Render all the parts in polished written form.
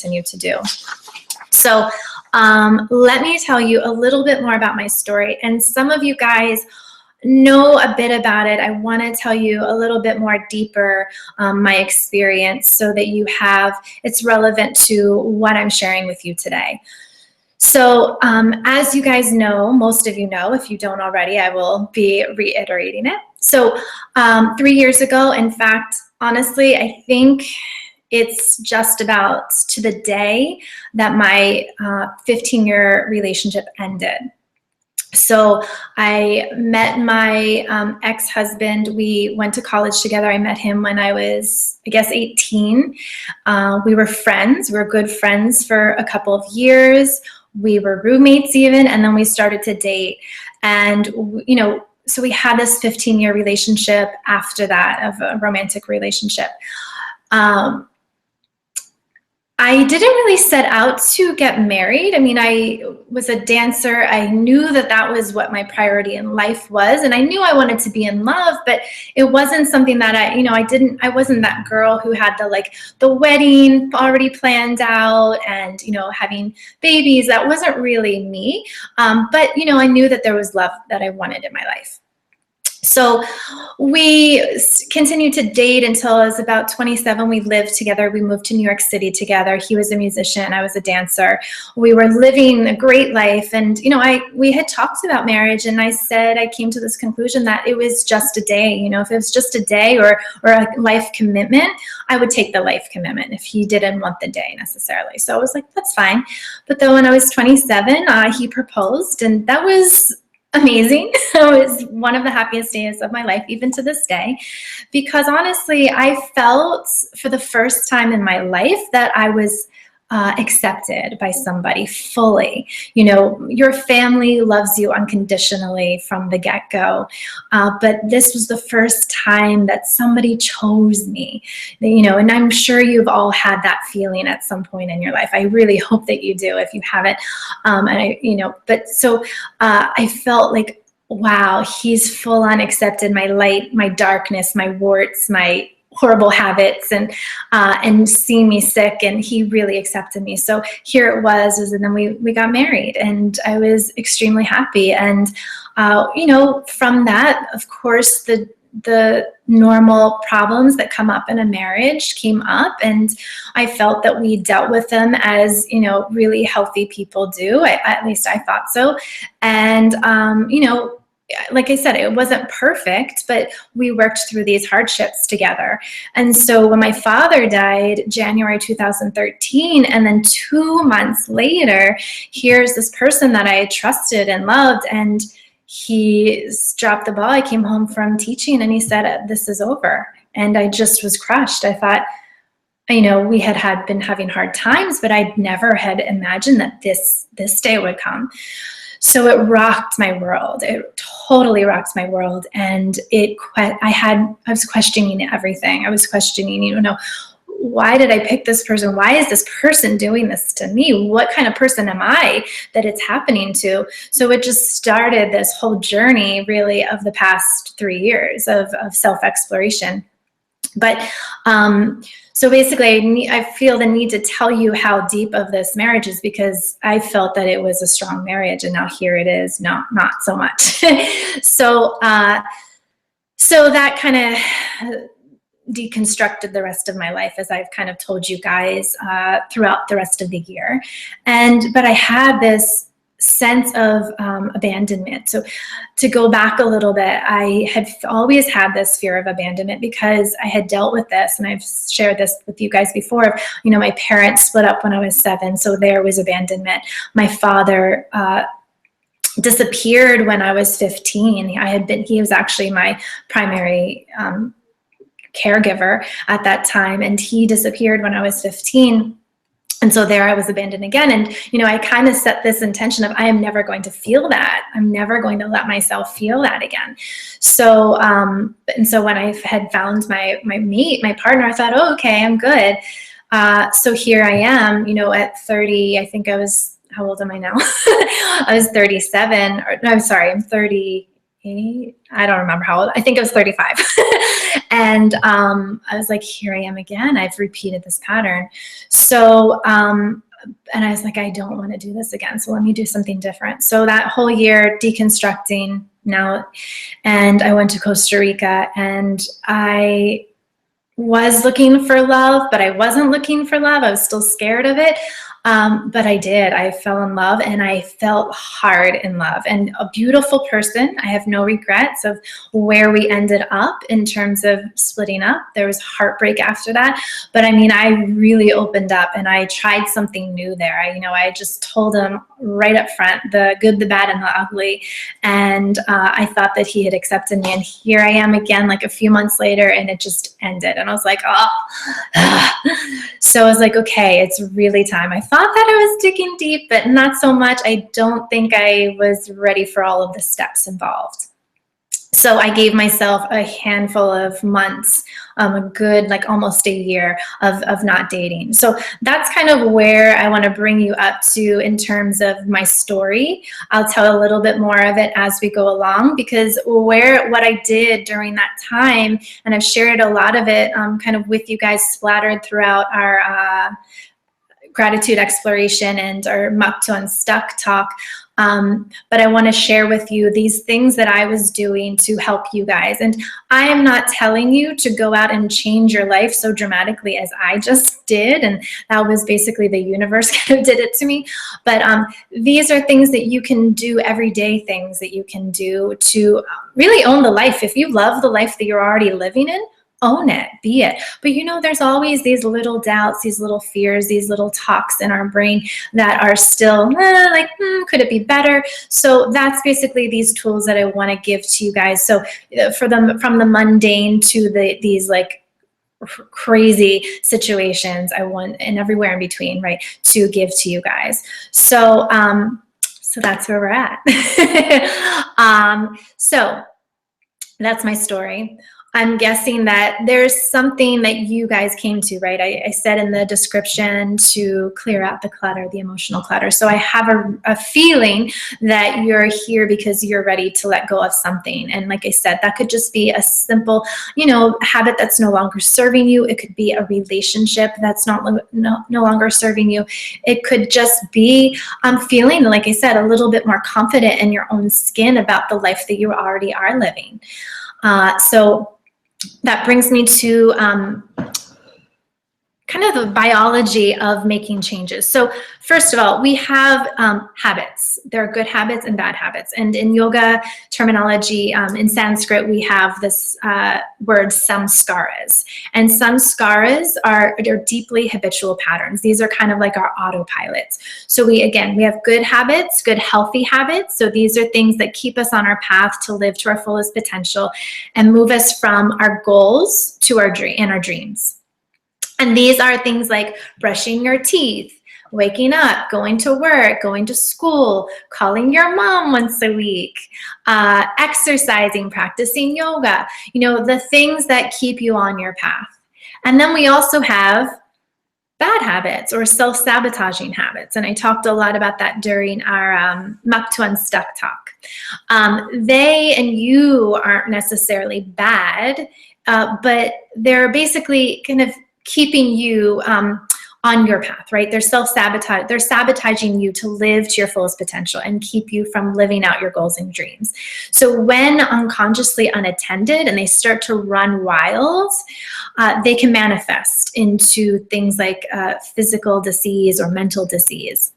continue to do. So let me tell you a little bit more about my story. And some of you guys know a bit about it. I want to tell you a little bit more deeper my experience so that it's relevant to what I'm sharing with you today. So as you guys know, most of you know, if you don't already, I will be reiterating it. So 3 years ago, in fact, honestly, I think it's just about to the day that my 15-year relationship ended. So I met my ex-husband. We went to college together. I met him when I was, I guess, 18. We were friends. We were good friends for a couple of years. We were roommates even, and then we started to date. And, you know, so we had this 15-year relationship after that, of a romantic relationship. I didn't really set out to get married. I mean, I was a dancer. I knew that that was what my priority in life was. And I knew I wanted to be in love, but it wasn't something that I wasn't that girl who had the wedding already planned out and, having babies. That wasn't really me. But, I knew that there was love that I wanted in my life. So we continued to date until I was about 27. We lived together. We moved to New York City together. He was a musician. I was a dancer. We were living a great life. And, we had talked about marriage, and I came to this conclusion that it was just a day. If it was just a day or a life commitment, I would take the life commitment if he didn't want the day necessarily. So I was like, that's fine. But then when I was 27, he proposed, and that was amazing. It was one of the happiest days of my life, even to this day, because honestly, I felt for the first time in my life that I was accepted by somebody fully. Your family loves you unconditionally from the get-go, but this was the first time that somebody chose me, and I'm sure you've all had that feeling at some point in your life. I really hope that you do if you haven't. I felt like, wow, he's full on accepted my light, my darkness, my warts, my horrible habits, and seeing me sick, and he really accepted me. So here it was, and then we got married, and I was extremely happy. And from that, of course, the normal problems that come up in a marriage came up, and I felt that we dealt with them as really healthy people do. At least I thought so. And like I said, it wasn't perfect, but we worked through these hardships together. And so when my father died, January 2013, and then 2 months later, here's this person that I trusted and loved, and he dropped the ball. I came home from teaching, and he said, this is over. And I just was crushed. I thought, we had been having hard times, but I never had imagined that this day would come. So it rocked my world. It totally rocked my world. And I was questioning everything. I was questioning, why did I pick this person? Why is this person doing this to me? What kind of person am I that it's happening to? So it just started this whole journey really of the past 3 years of self-exploration. But so basically, I feel the need to tell you how deep of this marriage is, because I felt that it was a strong marriage, and now here it is, not so much. So that kind of deconstructed the rest of my life, as I've kind of told you guys throughout the rest of the year. But I had this sense of abandonment. So to go back a little bit, I had always had this fear of abandonment because I had dealt with this, and I've shared this with you guys before. My parents split up when I was 7, so there was abandonment. My father disappeared when I was 15. He was actually my primary caregiver at that time, and he disappeared when I was 15. And so there I was abandoned again. And, I kind of set this intention of, I am never going to feel that. I'm never going to let myself feel that again. So, and so when I had found my mate, my partner, I thought, oh, okay, I'm good. So here I am, at 30, I think I was, how old am I now? I was 37, or no, I'm sorry, I'm 30. I don't remember how old. I think it was 35. And I was like, here I am again. I've repeated this pattern. So, and I was like, I don't want to do this again. So let me do something different. So that whole year deconstructing now, and I went to Costa Rica, and I was looking for love, but I wasn't looking for love. I was still scared of it. But I did. I fell in love, and I felt hard in love, and a beautiful person. I have no regrets of where we ended up in terms of splitting up. There was heartbreak after that. But I mean, I really opened up, and I tried something new there. I just told him right up front, the good, the bad, and the ugly. And I thought that he had accepted me. And here I am again, like a few months later, and it just ended. And I was like, oh. So I was like, okay, it's really time. I thought that I was digging deep, but not so much. I don't think I was ready for all of the steps involved. So I gave myself a handful of months, a good, like almost a year of not dating. So that's kind of where I want to bring you up to in terms of my story. I'll tell a little bit more of it as we go along, because what I did during that time, and I've shared a lot of it kind of with you guys splattered throughout our gratitude exploration and our muck to unstuck talk. But I want to share with you these things that I was doing to help you guys. And I am not telling you to go out and change your life so dramatically as I just did. And that was basically the universe kind of did it to me. But these are things that you can do, everyday things that you can do to really own the life. If you love the life that you're already living in, own it, be it. But there's always these little doubts, these little fears, these little talks in our brain that are still could it be better? So that's basically these tools that I want to give to you guys. So for them, from the mundane to these like crazy situations, I want, and everywhere in between, right, to give to you guys. So so that's where we're at. So that's my story. I'm guessing that there's something that you guys came to, right? I said in the description to clear out the clutter, the emotional clutter. So I have a feeling that you're here because you're ready to let go of something. And like I said, that could just be a simple, habit that's no longer serving you. It could be a relationship that's no longer serving you. It could just be feeling, like I said, a little bit more confident in your own skin about the life that you already are living. So that brings me to kind of the biology of making changes. So first of all, we have habits. There are good habits and bad habits. And in yoga terminology, in Sanskrit, we have this word samskaras. And samskaras are deeply habitual patterns. These are kind of like our autopilots. So we have good habits, good healthy habits. So these are things that keep us on our path to live to our fullest potential and move us from our goals to our dreams. And these are things like brushing your teeth, waking up, going to work, going to school, calling your mom once a week, exercising, practicing yoga, the things that keep you on your path. And then we also have bad habits or self-sabotaging habits. And I talked a lot about that during our Muck to Unstuck talk. They and you aren't necessarily bad, but they're basically kind of keeping you on your path, right? They're self-sabotage. They're sabotaging you to live to your fullest potential and keep you from living out your goals and dreams. So when unconsciously unattended and they start to run wild, they can manifest into things like physical disease or mental disease.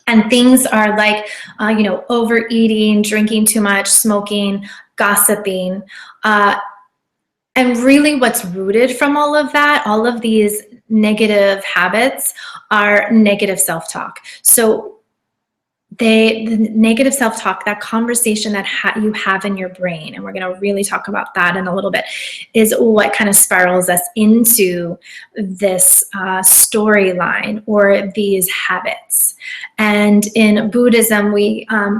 And things are like, overeating, drinking too much, smoking, gossiping, and really what's rooted from all of that, all of these negative habits are negative self-talk. So the negative self-talk, that conversation that you have in your brain, and we're going to really talk about that in a little bit, is what kind of spirals us into this storyline or these habits. And in Buddhism,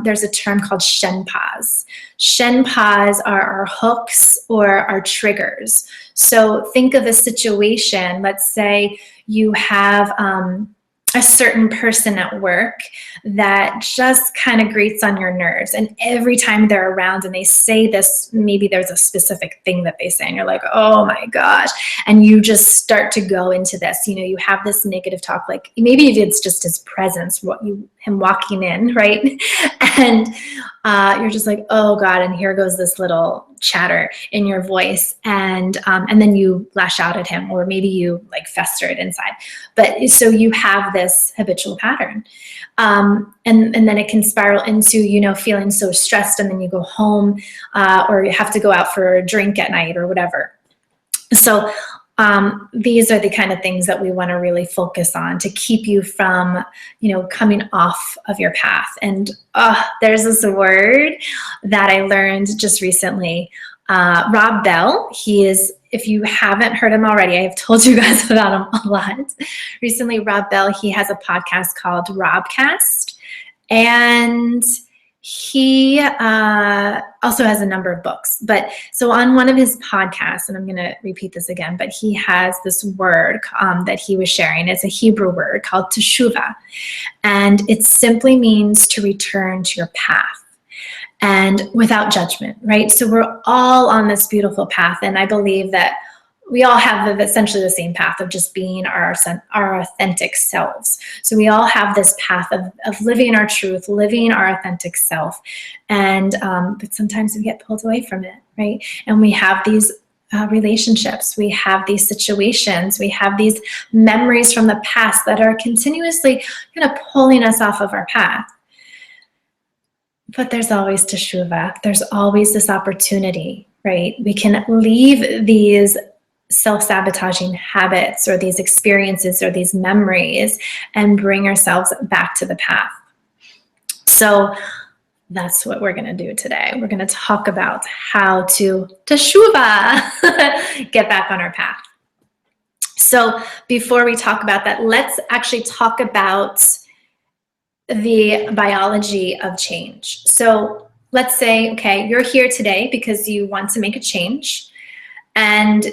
there's a term called shenpas. Shenpas are our hooks or our triggers. So think of a situation. Let's say you have a certain person at work that just kind of grates on your nerves. And every time they're around and they say this, maybe there's a specific thing that they say and you're like, oh my gosh. And you just start to go into this, you have this negative talk, like maybe if it's just his presence, him walking in, right? And you're just like, oh God, and here goes this little chatter in your voice. And then you lash out at him, or maybe you like fester it inside. But so you have this habitual pattern. And then it can spiral into, feeling so stressed, and then you go home, or you have to go out for a drink at night or whatever. So these are the kind of things that we want to really focus on to keep you from, coming off of your path. And there's this word that I learned just recently. Rob Bell, if you haven't heard him already, I have told you guys about him a lot. Recently, Rob Bell, he has a podcast called Robcast, and he also has a number of books. But so on one of his podcasts, and I'm going to repeat this again, but he has this word that he was sharing. It's a Hebrew word called teshuvah, and it simply means to return to your path. And without judgment, right? So we're all on this beautiful path. And I believe that we all have essentially the same path of just being our authentic selves. So we all have this path of living our truth, living our authentic self. And but sometimes we get pulled away from it, right? And we have these relationships, we have these situations, we have these memories from the past that are continuously kind of pulling us off of our path. But there's always teshuvah. There's always this opportunity, right? We can leave these self-sabotaging habits or these experiences or these memories and bring ourselves back to the path. So that's what we're going to do today. We're going to talk about how to teshuvah, get back on our path. So before we talk about that, let's actually talk about the biology of change. So let's say, okay, you're here today because you want to make a change, and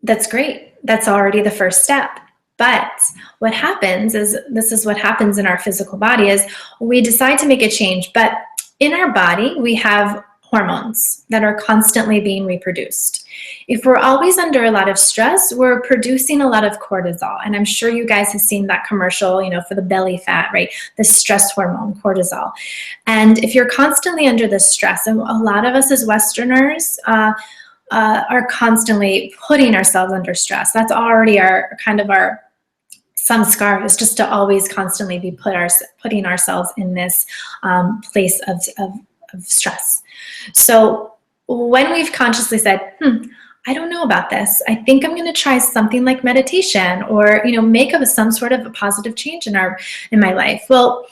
that's great. That's already the first step. But what happens is, this is what happens in our physical body, is we decide to make a change, but in our body, we have hormones that are constantly being reproduced. If we're always under a lot of stress, we're producing a lot of cortisol. And I'm sure you guys have seen that commercial, for the belly fat, right? The stress hormone, cortisol. And if you're constantly under the stress, and a lot of us as Westerners are constantly putting ourselves under stress. That's already our samskar, is just to always constantly be putting ourselves in this place of stress. So when we've consciously said, I don't know about this, I think I'm going to try something like meditation, or make some sort of a positive change in my life. Well,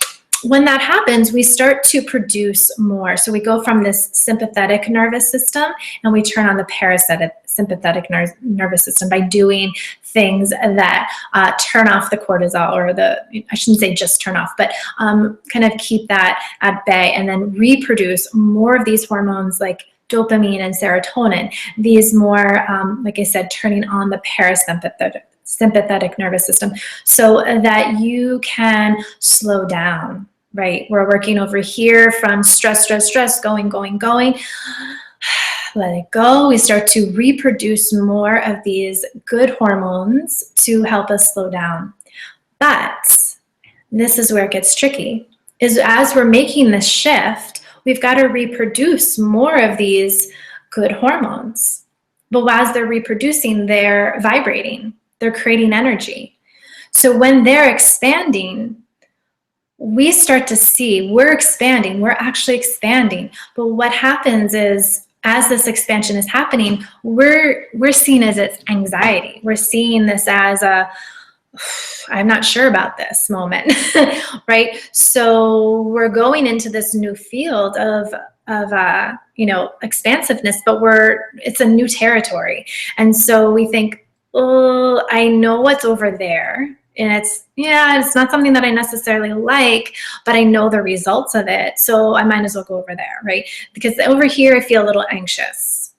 when that happens, we start to produce more. So we go from this sympathetic nervous system and we turn on the parasympathetic nervous system by doing things that turn off the cortisol, or I shouldn't say just turn off, but kind of keep that at bay, and then reproduce more of these hormones like dopamine and serotonin. These more, like I said, turning on the sympathetic nervous system so that you can slow down, right? We're working over here from stress, going. Let it go. We start to reproduce more of these good hormones to help us slow down. But this is where it gets tricky, is as we're making this shift, we've got to reproduce more of these good hormones. But as they're reproducing, they're vibrating. They're creating energy. So when they're expanding, we start to see we're expanding. We're actually expanding. But what happens is, as this expansion is happening, we're seeing as it's anxiety. We're seeing this as I'm not sure about this moment, right? So we're going into this new field of expansiveness, but it's a new territory. And so we think, oh, I know what's over there. And it's not something that I necessarily like, but I know the results of it. So I might as well go over there, right? Because over here, I feel a little anxious.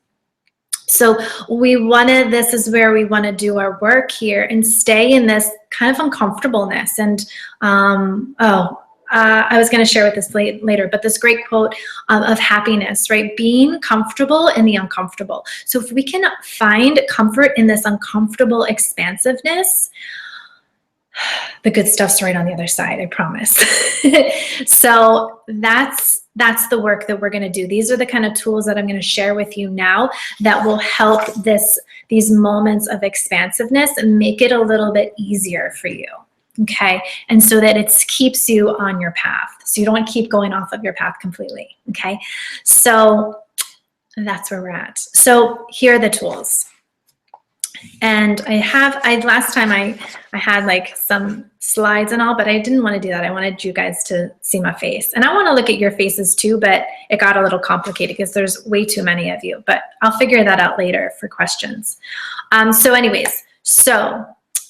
So this is where we want to do our work here and stay in this kind of uncomfortableness. And, I was going to share with this later, but this great quote of happiness, right? Being comfortable in the uncomfortable. So if we can find comfort in this uncomfortable expansiveness, the good stuff's right on the other side, I promise. So that's the work that we're going to do. These are the kind of tools that I'm going to share with you now that will help these moments of expansiveness and make it a little bit easier for you. Okay, and so that it keeps you on your path, so you don't keep going off of your path completely. Okay, so that's where we're at. So here are the tools. And last time I had like some slides and all, but I didn't want to do that. I wanted you guys to see my face. And I want to look at your faces too, but it got a little complicated because there's way too many of you. But I'll figure that out later for questions. So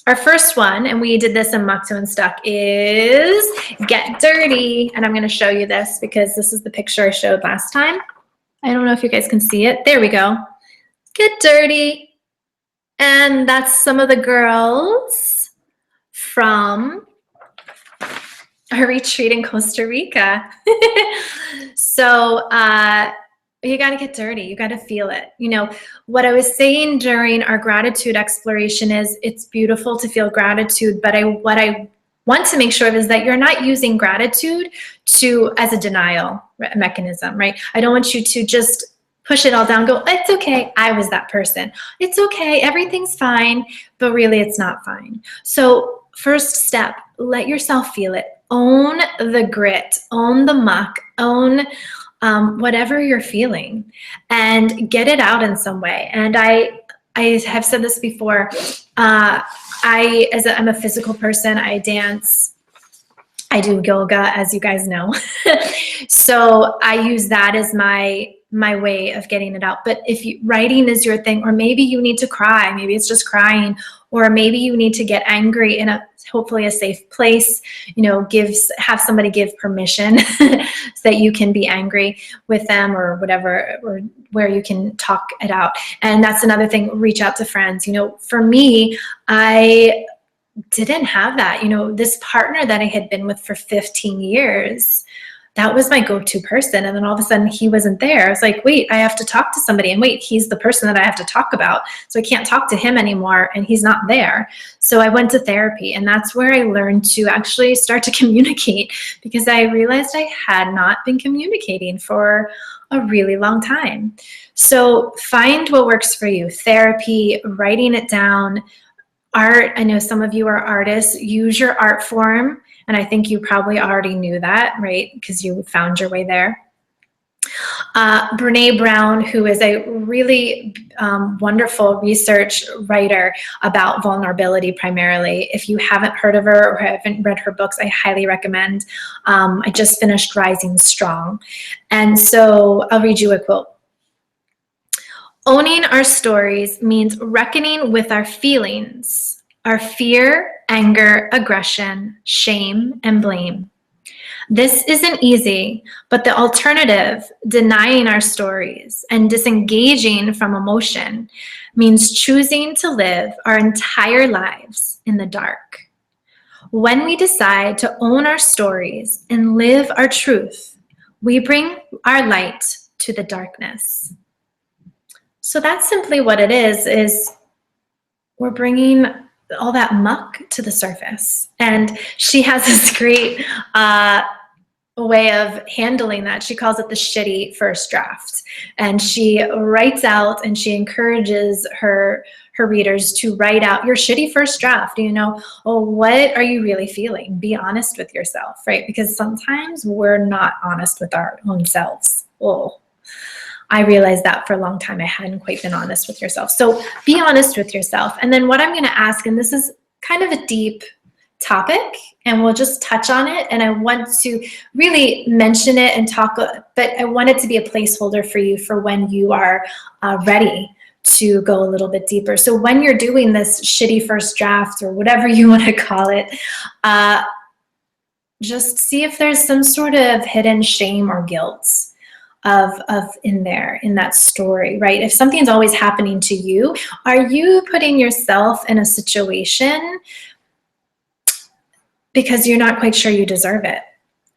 our first one, and we did this in Muktu and Stuck, is get dirty. And I'm going to show you this because this is the picture I showed last time. I don't know if you guys can see it. There we go. Get dirty. And that's some of the girls from our retreat in Costa Rica. So you got to get dirty. You got to feel it. You know, what I was saying during our gratitude exploration is it's beautiful to feel gratitude, but what I want to make sure of is that you're not using gratitude as a denial mechanism, right? I don't want you to just push it all down, go, it's okay, I was that person. It's okay, everything's fine, but really it's not fine. So first step, let yourself feel it. Own the grit, own the muck, own whatever you're feeling, and get it out in some way. And I have said this before, I'm a physical person, I dance, I do yoga, as you guys know. So I use that as my way of getting it out. But if writing is your thing, or maybe you need to cry, maybe it's just crying, or maybe you need to get angry in hopefully a safe place, you know, have somebody give permission so that you can be angry with them or whatever, or where you can talk it out. And that's another thing, reach out to friends. You know, for me, I didn't have that. You know, this partner that I had been with for 15 years, that was my go-to person. And then all of a sudden he wasn't there. I was like, wait, I have to talk to somebody, and wait, he's the person that I have to talk about. So I can't talk to him anymore, and he's not there. So I went to therapy, and that's where I learned to actually start to communicate, because I realized I had not been communicating for a really long time. So find what works for you. Therapy, writing it down, art. I know some of you are artists. Use your art form. And I think you probably already knew that, right? Because you found your way there. Brene Brown, who is a really wonderful research writer about vulnerability primarily. If you haven't heard of her or haven't read her books, I highly recommend. I just finished Rising Strong. And so I'll read you a quote. Owning our stories means reckoning with our feelings, our fear, anger, aggression, shame, and blame. This isn't easy, but the alternative, denying our stories and disengaging from emotion, means choosing to live our entire lives in the dark. When we decide to own our stories and live our truth, we bring our light to the darkness. So that's simply what it is we're bringing all that muck to the surface. And she has this great way of handling that. She calls it the shitty first draft. And she writes out and she encourages her readers to write out your shitty first draft. You know, oh, what are you really feeling? Be honest with yourself, right? Because sometimes we're not honest with our own selves. Oh, I realized that for a long time I hadn't quite been honest with yourself. So be honest with yourself. And then what I'm going to ask, and this is kind of a deep topic, and we'll just touch on it. And I want to really mention it and talk, but I want it to be a placeholder for you for when you are ready to go a little bit deeper. So when you're doing this shitty first draft or whatever you want to call it, just see if there's some sort of hidden shame or guilt. of in there, in that story, right? If something's always happening to you, are you putting yourself in a situation because you're not quite sure you deserve it,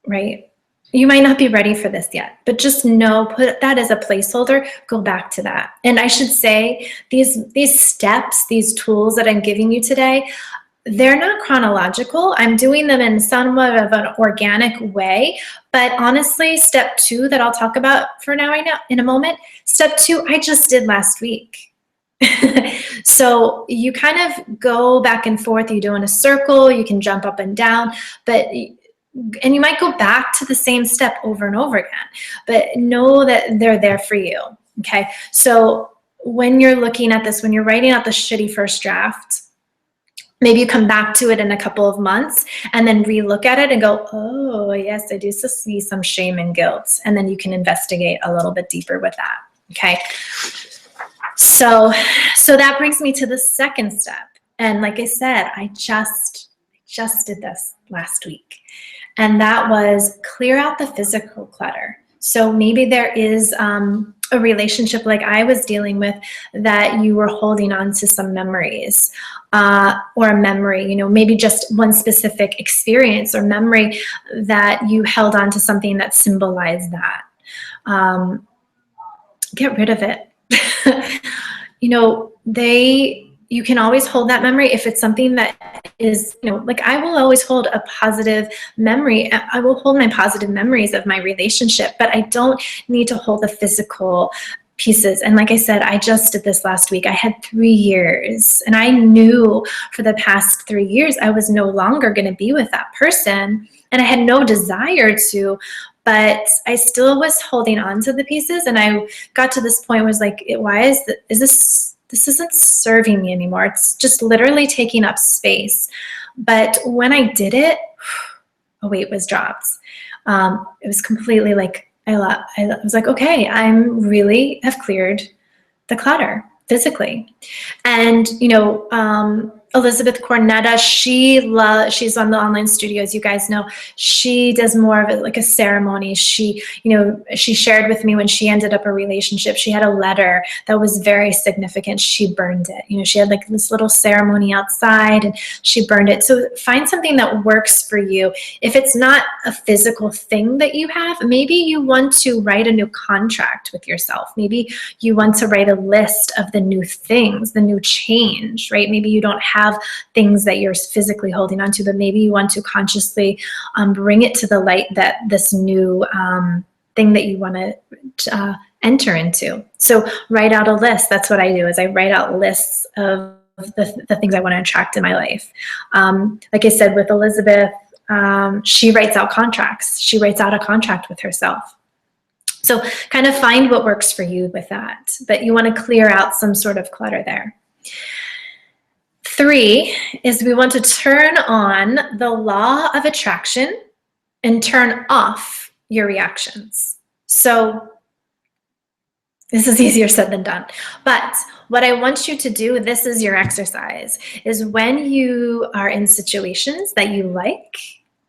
right? You might not be ready for this yet, but just know, put that as a placeholder, go back to that. And I should say, these steps, these tools that I'm giving you today, they're not chronological. I'm doing them in somewhat of an organic way, but honestly, step 2 that I'll talk about for now, right now, in a moment, step 2, I just did last week. So you kind of go back and forth, you do in a circle, you can jump up and down, and you might go back to the same step over and over again, but know that they're there for you, okay? So when you're looking at this, when you're writing out the shitty first draft, maybe you come back to it in a couple of months and then re-look at it and go, oh, yes, I do see some shame and guilt. And then you can investigate a little bit deeper with that, okay? So that brings me to the second step. And like I said, I just did this last week. And that was clear out the physical clutter. So maybe there is a relationship like I was dealing with that you were holding on to some memories or a memory, maybe just one specific experience or memory that you held on to something that symbolized that. Get rid of it. You can always hold that memory if it's something that is, like I will always hold a positive memory. I will hold my positive memories of my relationship, but I don't need to hold the physical pieces. And like I said, I just did this last week. I had 3 years, and I knew for the past 3 years I was no longer going to be with that person, and I had no desire to, but I still was holding on to the pieces. And I got to this point where I was like, this isn't serving me anymore. It's just literally taking up space. But when I did it, a weight was dropped. It was completely like, I was like, okay, have cleared the clutter physically. And, Elizabeth Cornetta, she's on the online studio, as you guys know. She does more of it like a ceremony. She shared with me when she ended up a relationship, she had a letter that was very significant. She burned it. She had like this little ceremony outside and she burned it. So find something that works for you. If it's not a physical thing that you have, maybe you want to write a new contract with yourself. Maybe you want to write a list of the new things, the new change, right? Maybe you don't have things that you're physically holding on to, but maybe you want to consciously bring it to the light that this new thing that you want to enter into. So write out a list. That's what I do, is I write out lists of the things I want to attract in my life. Like I said, with Elizabeth, she writes out contracts. She writes out a contract with herself. So kind of find what works for you with that, but you want to clear out some sort of clutter there. 3 is we want to turn on the law of attraction and turn off your reactions. So this is easier said than done. But what I want you to do, this is your exercise, is when you are in situations that you like,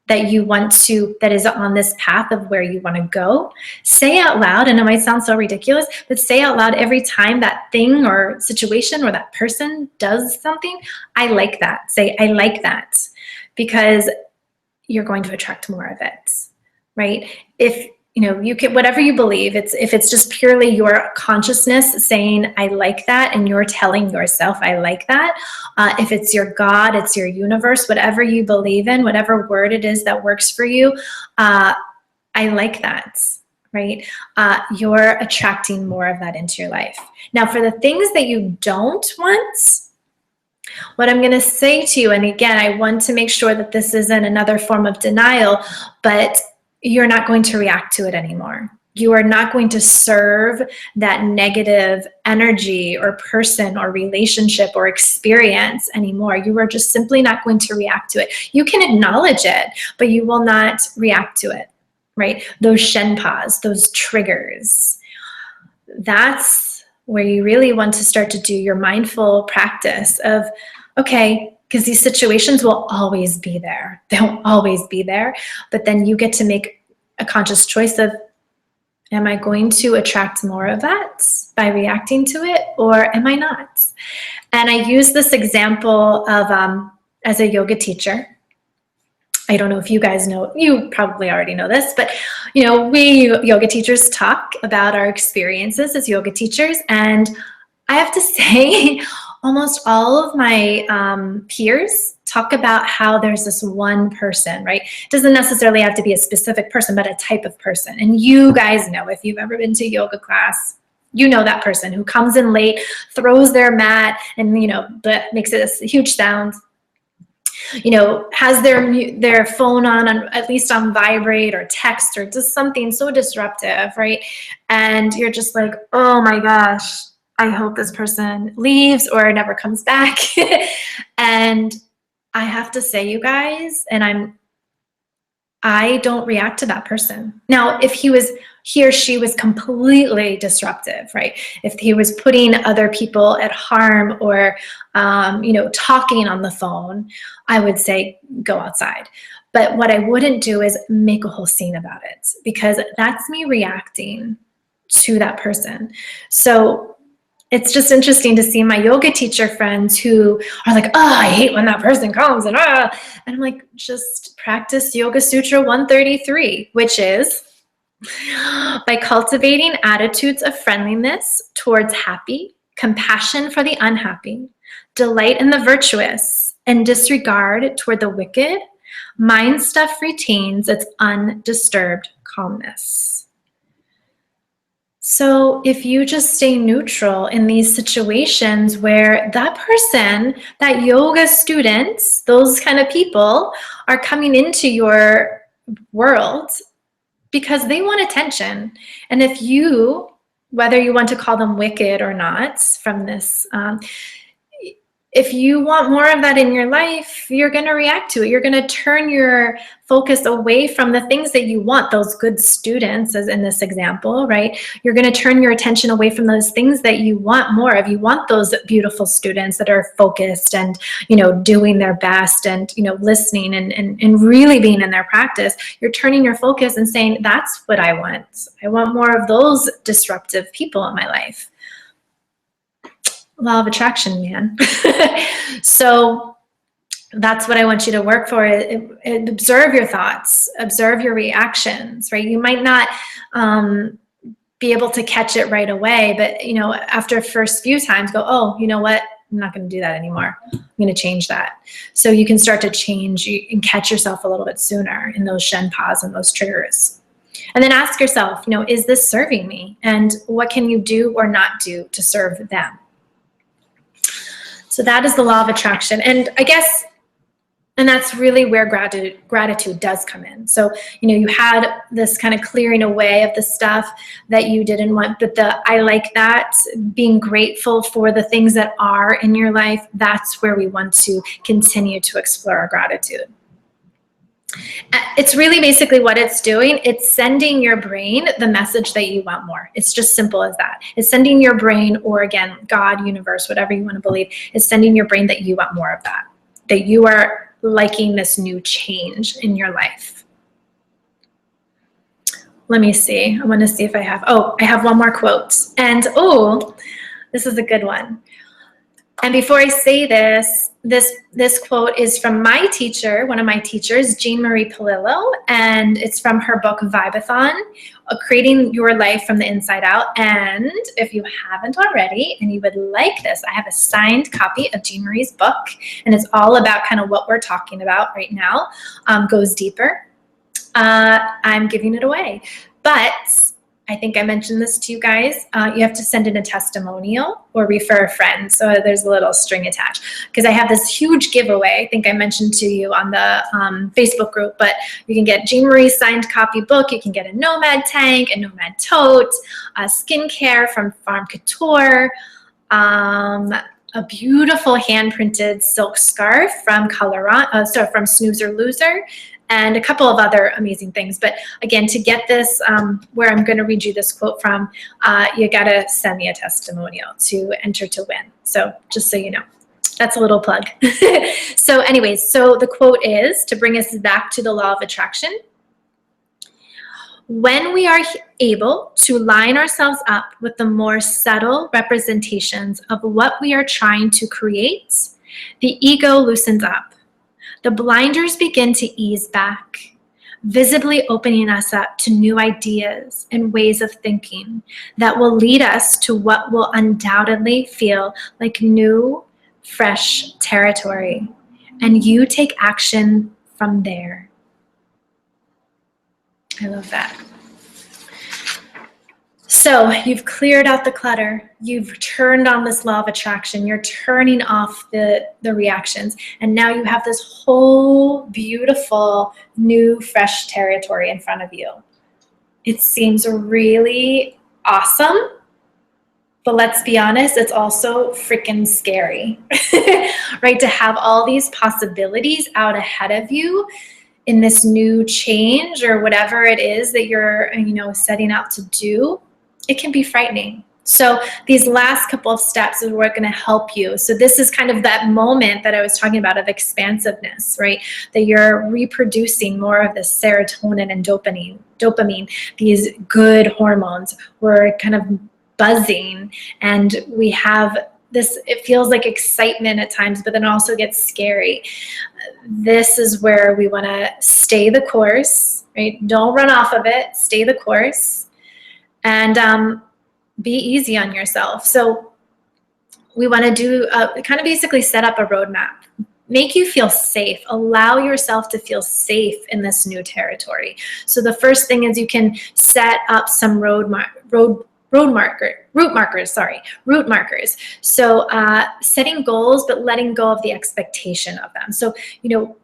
that is on this path of where you want to go, say out loud, and it might sound so ridiculous, but say out loud every time that thing or situation or that person does something, I like that. Say, I like that, because you're going to attract more of it, right? If you can, whatever you believe, if it's just purely your consciousness saying, I like that, and you're telling yourself, I like that. If it's your God, it's your universe, whatever you believe in, whatever word it is that works for you, I like that, right? You're attracting more of that into your life. Now, for the things that you don't want, what I'm going to say to you, and again, I want to make sure that this isn't another form of denial, but you're not going to react to it anymore. You are not going to serve that negative energy or person or relationship or experience anymore. You are just simply not going to react to it. You can acknowledge it, but you will not react to it, right? Those shenpas, those triggers, that's where you really want to start to do your mindful practice of, okay, because these situations will always be there. They'll always be there. But then you get to make a conscious choice of, Am I going to attract more of that by reacting to it, or am I not? And I use this example of as a yoga teacher. I don't know if you guys know, you probably already know this, but we yoga teachers talk about our experiences as yoga teachers. And I have to say, almost all of my peers talk about how there's this one person, right? It doesn't necessarily have to be a specific person, but a type of person. And you guys know, if you've ever been to yoga class, you know that person who comes in late, throws their mat, and that makes it a huge sound. Has their phone on at least on vibrate or text or just something so disruptive, right? And you're just like, oh my gosh, I hope this person leaves or never comes back. And I have to say, you guys, and I don't react to that person. Now, if he or she was completely disruptive, right? If he was putting other people at harm or, talking on the phone, I would say go outside. But what I wouldn't do is make a whole scene about it, because that's me reacting to that person. So it's just interesting to see my yoga teacher friends who are like, oh, I hate when that person comes, and I'm like, just practice Yoga Sutra 133, which is by cultivating attitudes of friendliness towards happy, compassion for the unhappy, delight in the virtuous, and disregard toward the wicked, mind stuff retains its undisturbed calmness. So if you just stay neutral in these situations where that person, that yoga student, those kind of people are coming into your world because they want attention. And if you, whether you want to call them wicked or not from this, if you want more of that in your life, you're going to react to it. You're going to turn your focus away from the things that you want, those good students, as in this example, right? You're going to turn your attention away from those things that you want more of. You want those beautiful students that are focused and, doing their best and, listening and really being in their practice. You're turning your focus and saying, that's what I want. I want more of those disruptive people in my life. Law of attraction, man. So that's what I want you to work for. Observe your thoughts, observe your reactions, right? You might not be able to catch it right away, but after first few times go, oh, you know what? I'm not going to do that anymore. I'm going to change that. So you can start to change and catch yourself a little bit sooner in those shenpas and those triggers. And then ask yourself, is this serving me? And what can you do or not do to serve them? So that is the law of attraction. And I guess, and that's really where gratitude does come in. So, you had this kind of clearing away of the stuff that you didn't want, but I like that, being grateful for the things that are in your life, that's where we want to continue to explore our gratitude. It's really basically what it's doing. It's sending your brain the message that you want more. It's just simple as that. It's sending your brain, or again, God, universe, whatever you want to believe, it's sending your brain that you want more of that you are liking this new change in your life. Let me see. I want to see if I have one more quote. And this is a good one. And before I say this quote is from my teacher, one of my teachers, Jean Marie Palillo, and it's from her book, Vibathon, Creating Your Life from the Inside Out. And if you haven't already and you would like this, I have a signed copy of Jean Marie's book, and it's all about kind of what we're talking about right now, goes deeper. I'm giving it away. But I think I mentioned this to you guys. You have to send in a testimonial or refer a friend. So there's a little string attached, because I have this huge giveaway. I think I mentioned to you on the Facebook group, but you can get Jean Marie's signed copy book. You can get a NOMAD tank, a NOMAD tote, skincare from Farm Couture, a beautiful hand-printed silk scarf from from Snooze or Loser, and a couple of other amazing things. But again, to get this, where I'm going to read you this quote from, you got to send me a testimonial to enter to win. So just so you know, that's a little plug. So anyways, so the quote is, to bring us back to the law of attraction: When we are able to line ourselves up with the more subtle representations of what we are trying to create, the ego loosens up. The blinders begin to ease back, visibly opening us up to new ideas and ways of thinking that will lead us to what will undoubtedly feel like new, fresh territory. And you take action from there. I love that. So you've cleared out the clutter. You've turned on this law of attraction. You're turning off the reactions. And now you have this whole beautiful, new, fresh territory in front of you. It seems really awesome. But let's be honest, it's also freaking scary, right? To have all these possibilities out ahead of you in this new change or whatever it is that you're, setting out to do. It can be frightening. So these last couple of steps is what are going to help you. So this is kind of that moment that I was talking about of expansiveness, right? That you're reproducing more of this serotonin and dopamine, these good hormones. We're kind of buzzing, and we have this, it feels like excitement at times, but then also gets scary. This is where we want to stay the course, right? Don't run off of it. Stay the course. And be easy on yourself. So we want to do kind of basically set up a roadmap. Make you feel safe. Allow yourself to feel safe in this new territory. So the first thing is you can set up some root markers. So setting goals, but letting go of the expectation of them. So,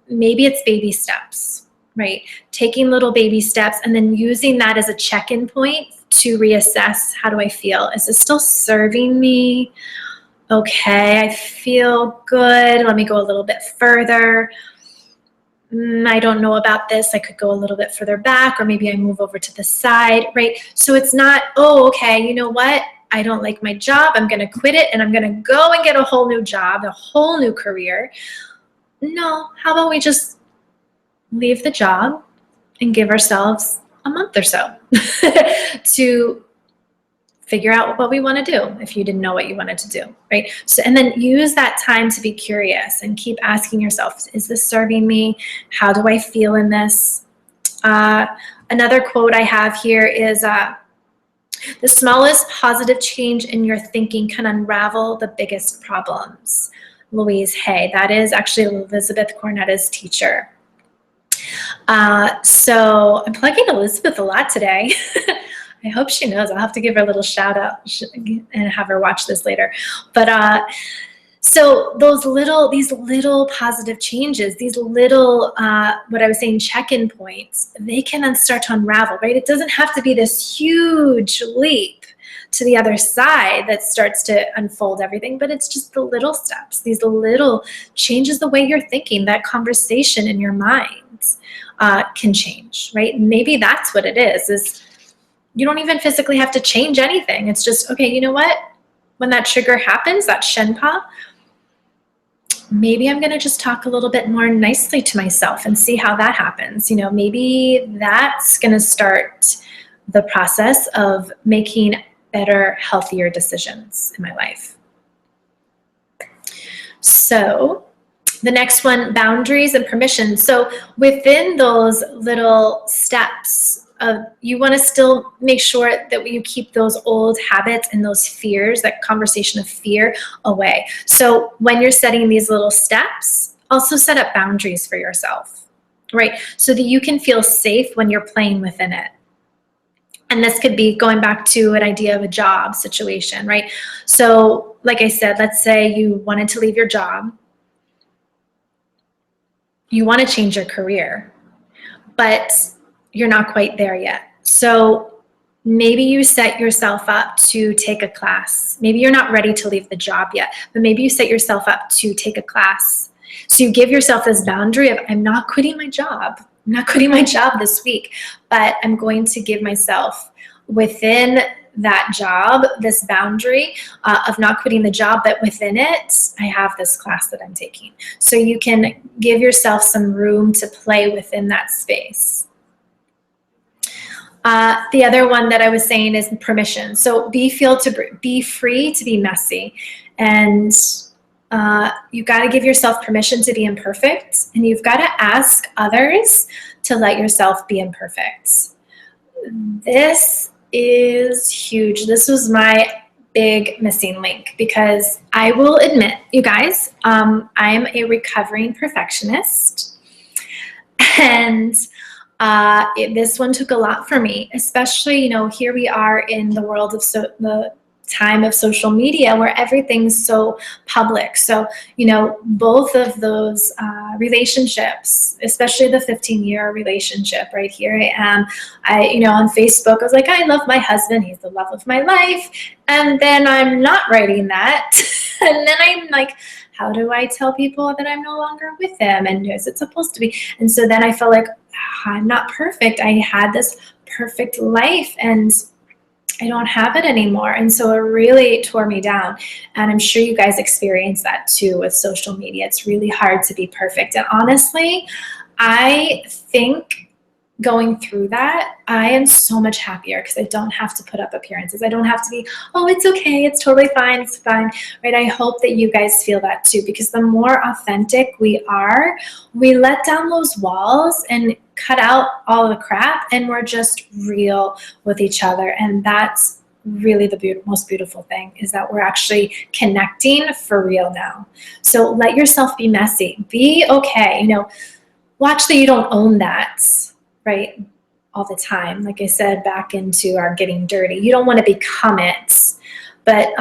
maybe it's baby steps, right? Taking little baby steps and then using that as a check-in point to reassess, how do I feel? Is this still serving me? Okay, I feel good. Let me go a little bit further. I don't know about this. I could go a little bit further back, or maybe I move over to the side, right? So it's not, oh, okay, you know what? I don't like my job. I'm going to quit it and I'm going to go and get a whole new job, a whole new career. No, how about we just leave the job and give ourselves a month or so to figure out what we want to do if you didn't know what you wanted to do, right? So, and then use that time to be curious and keep asking yourself, is this serving me? How do I feel in this? Another quote I have here is, the smallest positive change in your thinking can unravel the biggest problems. Louise Hay. That is actually Elizabeth Cornetta's teacher. So I'm plugging Elizabeth a lot today. I hope she knows. I'll have to give her a little shout out and have her watch this later. But so these little positive changes, these little, what I was saying, check-in points, they can then start to unravel, right? It doesn't have to be this huge leap to the other side that starts to unfold everything, but it's just the little steps, these little changes the way you're thinking, that conversation in your mind can change, right? Maybe that's what it is you don't even physically have to change anything. It's just, okay, you know what? When that trigger happens, that shenpa, maybe I'm going to just talk a little bit more nicely to myself and see how that happens. Maybe that's going to start the process of making better, healthier decisions in my life. So the next one, boundaries and permission. So within those little steps, you want to still make sure that you keep those old habits and those fears, that conversation of fear, away. So when you're setting these little steps, also set up boundaries for yourself, right? So that you can feel safe when you're playing within it. And this could be going back to an idea of a job situation, right? So like I said, let's say you wanted to leave your job. You want to change your career, but you're not quite there yet. So maybe you set yourself up to take a class. Maybe you're not ready to leave the job yet, but maybe you set yourself up to take a class. So you give yourself this boundary of, I'm not quitting my job. I'm not quitting my job this week, but I'm going to give myself within that job this boundary of not quitting the job, but within it, I have this class that I'm taking. So you can give yourself some room to play within that space. The other one that I was saying is permission. So be free to be messy, and you got to give yourself permission to be imperfect, and you've got to ask others to let yourself be imperfect. This is huge. This was my big missing link, because I will admit, you guys, I'm a recovering perfectionist, and this one took a lot for me, especially, you know, here we are in the world of the time of social media where everything's so public. So, you know, both of those relationships, especially the 15-year relationship, right here I am, you know, on Facebook, I was like, I love my husband, he's the love of my life. And then I'm not writing that. And then I'm like, how do I tell people that I'm no longer with them? And is it supposed to be? And so then I felt like, I'm not perfect. I had this perfect life and I don't have it anymore. And so it really tore me down. And I'm sure you guys experience that too with social media. It's really hard to be perfect. And honestly, I think going through that, I am so much happier because I don't have to put up appearances. I don't have to be, oh, it's okay, it's totally fine, it's fine, right? I hope that you guys feel that too, because the more authentic we are, we let down those walls and cut out all the crap, and we're just real with each other. And that's really the most beautiful thing, is that we're actually connecting for real now. So let yourself be messy, be okay, you know, watch that you don't own that, right, all the time. Like I said, back into our getting dirty. You don't want to become it, but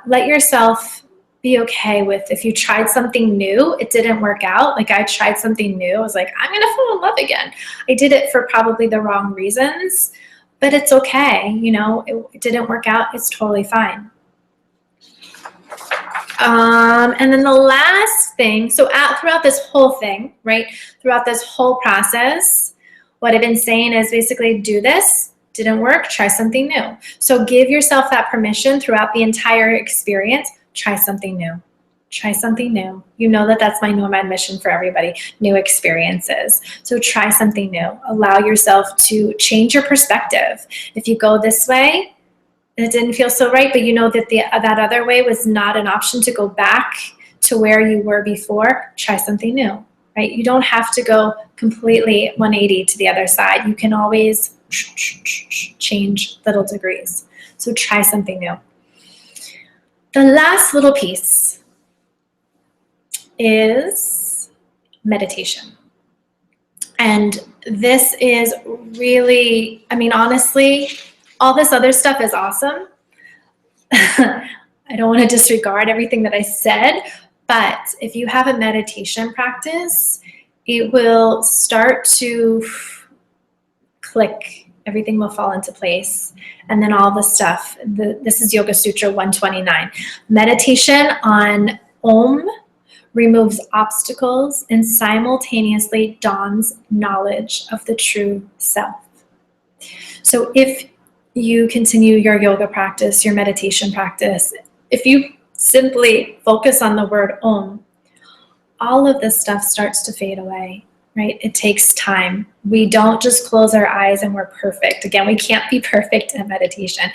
let yourself be okay with, if you tried something new, it didn't work out. Like I tried something new. I was like, I'm going to fall in love again. I did it for probably the wrong reasons, but it's okay. You know, it didn't work out. It's totally fine. And then the last thing, so throughout this whole thing, right, throughout this whole process, what I've been saying is basically do this, didn't work, try something new. So give yourself that permission throughout the entire experience, try something new. Try something new. You know that that's my nomad mission for everybody, new experiences. So try something new. Allow yourself to change your perspective. If you go this way, and it didn't feel so right, but you know that that other way was not an option to go back to where you were before, try something new, right? You don't have to go completely 180 to the other side. You can always change little degrees. So try something new. The last little piece is meditation. And this is really, I mean, honestly, all this other stuff is awesome. I don't want to disregard everything that I said, but if you have a meditation practice, it will start to click. Everything will fall into place. And then all the stuff, this is Yoga Sutra 129. Meditation on Om removes obstacles and simultaneously dawns knowledge of the true self. So if you continue your yoga practice, your meditation practice, if you simply focus on the word Om, all of this stuff starts to fade away, right? It takes time. We don't just close our eyes and we're perfect. Again, we can't be perfect in meditation.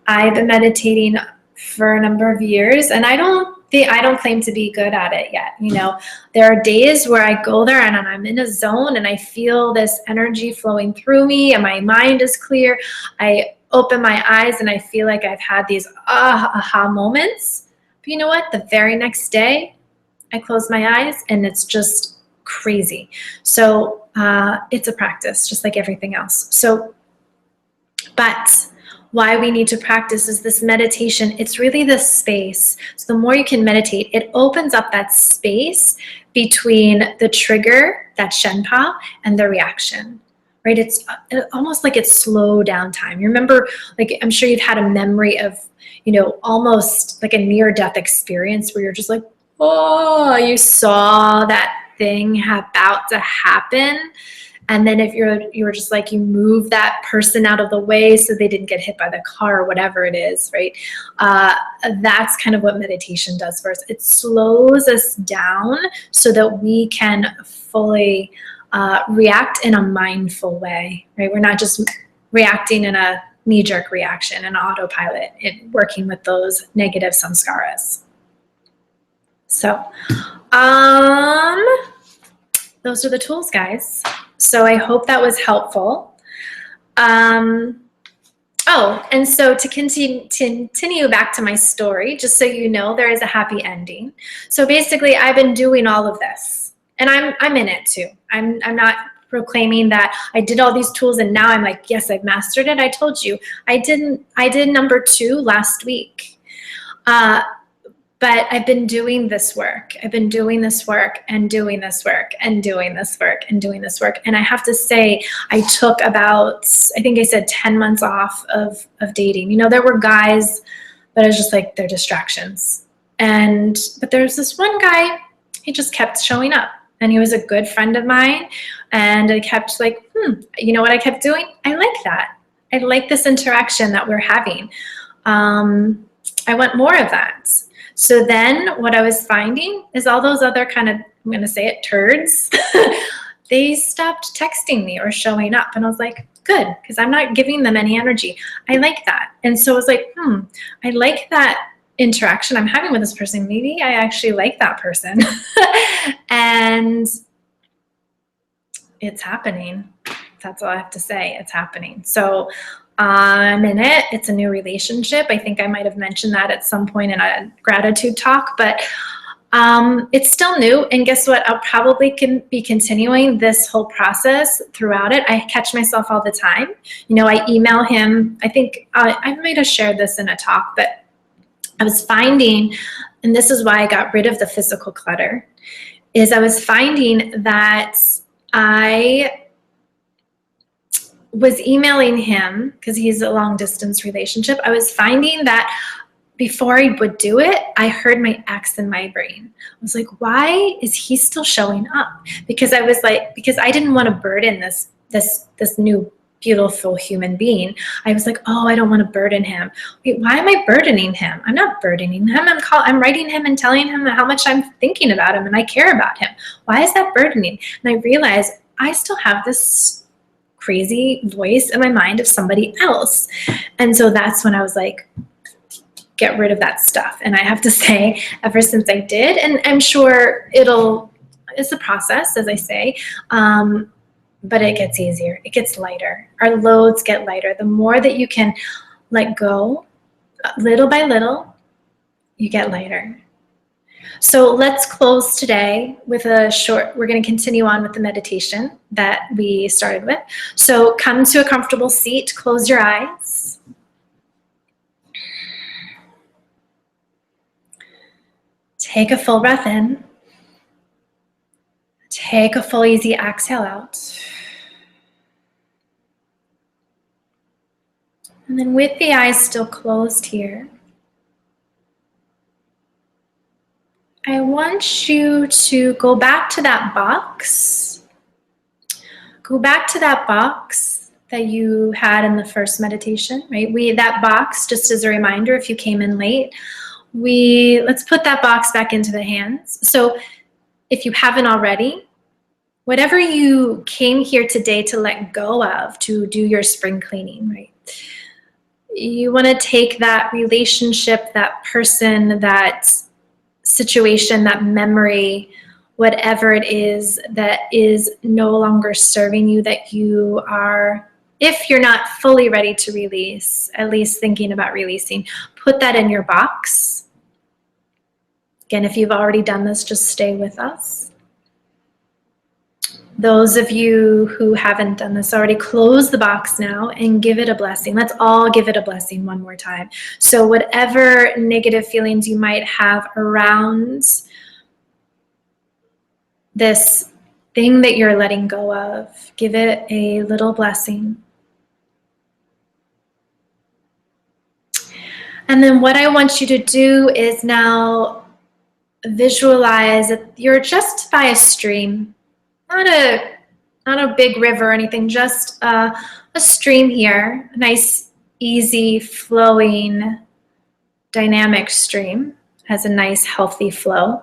I've been meditating for a number of years, and I don't claim to be good at it yet. You know, there are days where I go there and I'm in a zone and I feel this energy flowing through me and my mind is clear. I open my eyes and I feel like I've had these aha moments. But you know what? The very next day, I close my eyes and it's just crazy. So it's a practice, just like everything else. So, but why we need to practice is this meditation. It's really the space. So the more you can meditate, it opens up that space between the trigger, that Shenpa, and the reaction, right? It's almost like it's slow down time. You remember, like, I'm sure you've had a memory of, you know, almost like a near-death experience where you're just like, oh, you saw that thing about to happen. And then if you were just like, you move that person out of the way so they didn't get hit by the car or whatever it is, right? That's kind of what meditation does for us. It slows us down so that we can fully react in a mindful way, right? We're not just reacting in a knee-jerk reaction, an autopilot, working with those negative samskaras. So, those are the tools, guys. So I hope that was helpful. Oh, and so to continue back to my story, just so you know, there is a happy ending. So basically, I've been doing all of this, and I'm in it too. I'm not proclaiming that I did all these tools and now I'm like, yes, I've mastered it. I told you I didn't. I did number 2 last week. But I've been doing this work. I've been doing this work and doing this work and doing this work and doing this work. And I have to say, I took about, I think I said 10 months off of dating. You know, there were guys, but I was just like, they're distractions. But there's this one guy, he just kept showing up. And he was a good friend of mine. And I kept like, you know what I kept doing? I like that. I like this interaction that we're having. I want more of that. So then what I was finding is all those other kind of, I'm going to say it, turds, they stopped texting me or showing up. And I was like, good, because I'm not giving them any energy. I like that. And so I was like, I like that interaction I'm having with this person. Maybe I actually like that person. And it's happening. That's all I have to say. It's happening. So I'm in it. It's a new relationship. I think I might have mentioned that at some point in a gratitude talk, but it's still new. And guess what? I'll probably be continuing this whole process throughout it. I catch myself all the time. You know, I email him. I think I might have shared this in a talk, but I was finding, and this is why I got rid of the physical clutter, is I was finding that I was emailing him because he's a long distance relationship. I was finding that before I would do it, I heard my ex in my brain. I was like, why is he still showing up? Because I was like, because I didn't want to burden this new beautiful human being. I was like, oh, I don't want to burden him. Wait, why am I burdening him? I'm not burdening him. I'm writing him and telling him how much I'm thinking about him and I care about him. Why is that burdening? And I realized I still have this crazy voice in my mind of somebody else. And so that's when I was like, get rid of that stuff. And I have to say, ever since I did, and I'm sure it's a process, as I say, but it gets easier. It gets lighter. Our loads get lighter. The more that you can let go, little by little, you get lighter. So let's close today with we're going to continue on with the meditation that we started with. So come to a comfortable seat, close your eyes. Take a full breath in. Take a full easy exhale out. And then with the eyes still closed here, I want you to go back to that box. Go back to that box that you had in the first meditation, right? That box, just as a reminder, if you came in late, let's put that box back into the hands. So if you haven't already, whatever you came here today to let go of, to do your spring cleaning, right? You want to take that relationship, that person, that situation, that memory, whatever it is that is no longer serving you, that you are, if you're not fully ready to release, at least thinking about releasing, put that in your box. Again, if you've already done this, just stay with us. Those of you who haven't done this already, close the box now and give it a blessing. Let's all give it a blessing one more time. So whatever negative feelings you might have around this thing that you're letting go of, give it a little blessing. And then what I want you to do is now visualize that you're just by a stream. Not a big river or anything, just a stream here, a nice, easy, flowing, dynamic stream, has a nice, healthy flow.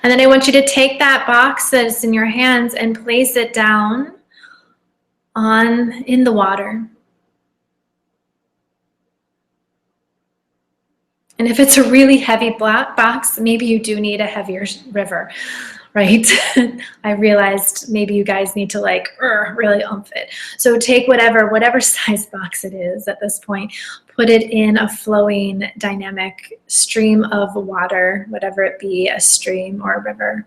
And then I want you to take that box that's in your hands and place it down in the water. And if it's a really heavy black box, maybe you do need a heavier river, right? I realized maybe you guys need to like really oomph it. So take whatever size box it is at this point, put it in a flowing dynamic stream of water, whatever it be, a stream or a river.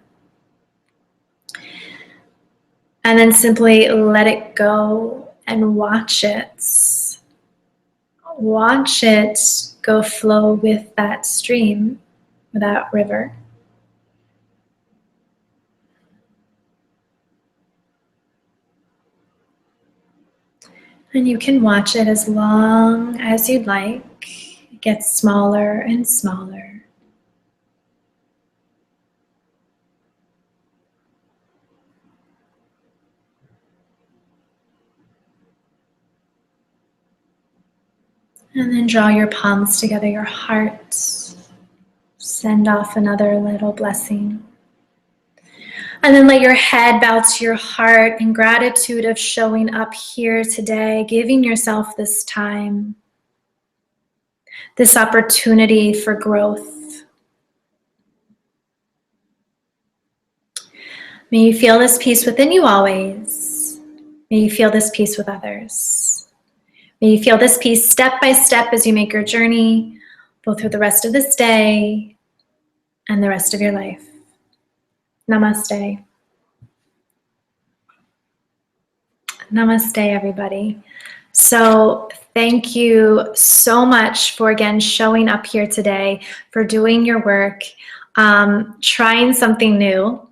And then simply let it go and watch it. Watch it go flow with that stream, that river. And you can watch it as long as you'd like. It gets smaller and smaller. And then draw your palms together, your heart. Send off another little blessing. And then let your head bow to your heart in gratitude of showing up here today, giving yourself this time, this opportunity for growth. May you feel this peace within you always. May you feel this peace with others. May you feel this peace step by step as you make your journey, both through the rest of this day and the rest of your life. Namaste. Namaste, everybody. So thank you so much for, again, showing up here today, for doing your work, trying something new.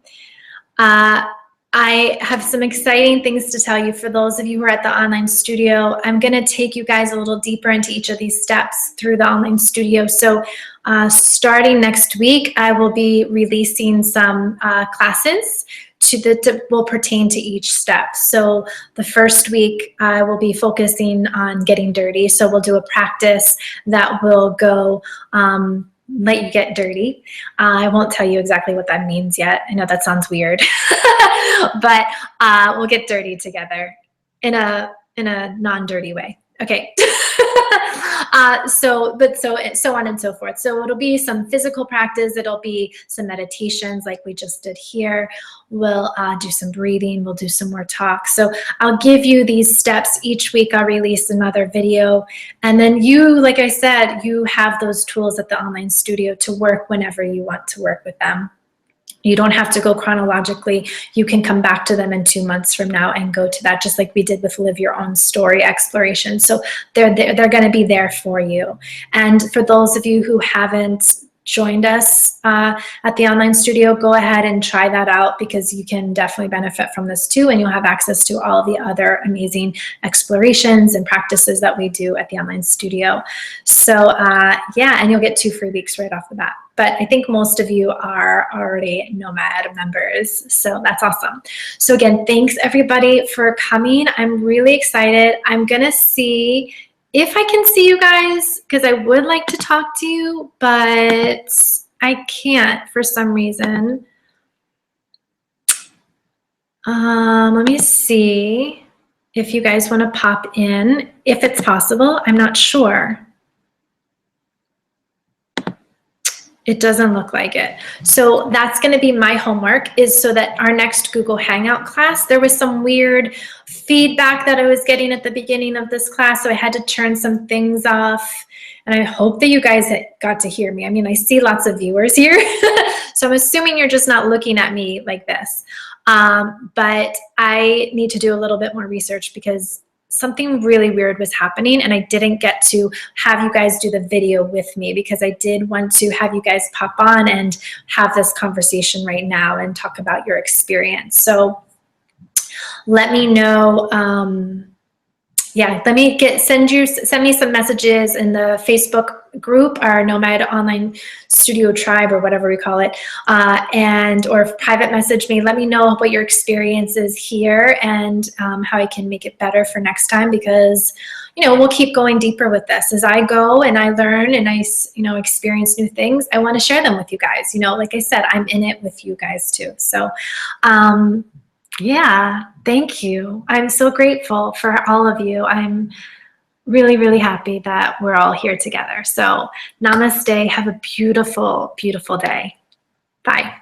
I have some exciting things to tell you. For those of you who are at the online studio, I'm going to take you guys a little deeper into each of these steps through the online studio. So starting next week, I will be releasing some classes that will pertain to each step. So the first week, I will be focusing on getting dirty. So we'll do a practice that will go let you get dirty. I won't tell you exactly what that means yet. I know that sounds weird, but we'll get dirty together in a non-dirty way. Okay. So on and so forth. So it'll be some physical practice. It'll be some meditations like we just did here. We'll do some breathing. We'll do some more talk. So I'll give you these steps each week. I'll release another video. And then you, like I said, you have those tools at the online studio to work whenever you want to work with them. You don't have to go chronologically. You can come back to them in 2 months from now and go to that, just like we did with Live Your Own Story exploration. So they're going to be there for you. And for those of you who haven't joined us at the online studio, go ahead and try that out, because you can definitely benefit from this too, and you'll have access to all the other amazing explorations and practices that we do at the online studio. So yeah, and you'll get 2 free weeks right off the bat. But I think most of you are already Nomad members, so that's awesome. So again, thanks everybody for coming. I'm really excited. I'm gonna see if I can see you guys, because I would like to talk to you, but I can't for some reason. Let me see if you guys want to pop in, if it's possible. I'm not sure. It doesn't look like it. So that's going to be my homework, is so that our next Google Hangout class, there was some weird feedback that I was getting at the beginning of this class, so I had to turn some things off. And I hope that you guys got to hear me. I mean, I see lots of viewers here, so I'm assuming you're just not looking at me like this. But I need to do a little bit more research, because something really weird was happening, and I didn't get to have you guys do the video with me, because I did want to have you guys pop on and have this conversation right now and talk about your experience. So let me know. Yeah, let me send me some messages in the Facebook group, our Nomad Online Studio Tribe, or whatever we call it, or private message me. Let me know what your experience is here, and how I can make it better for next time, because we'll keep going deeper with this as I go and I learn and I experience new things. I want to share them with you guys. Like I said, I'm in it with you guys too. So Yeah, thank you. I'm so grateful for all of you. I'm really, really happy that we're all here together. So namaste. Have a beautiful, beautiful day. Bye.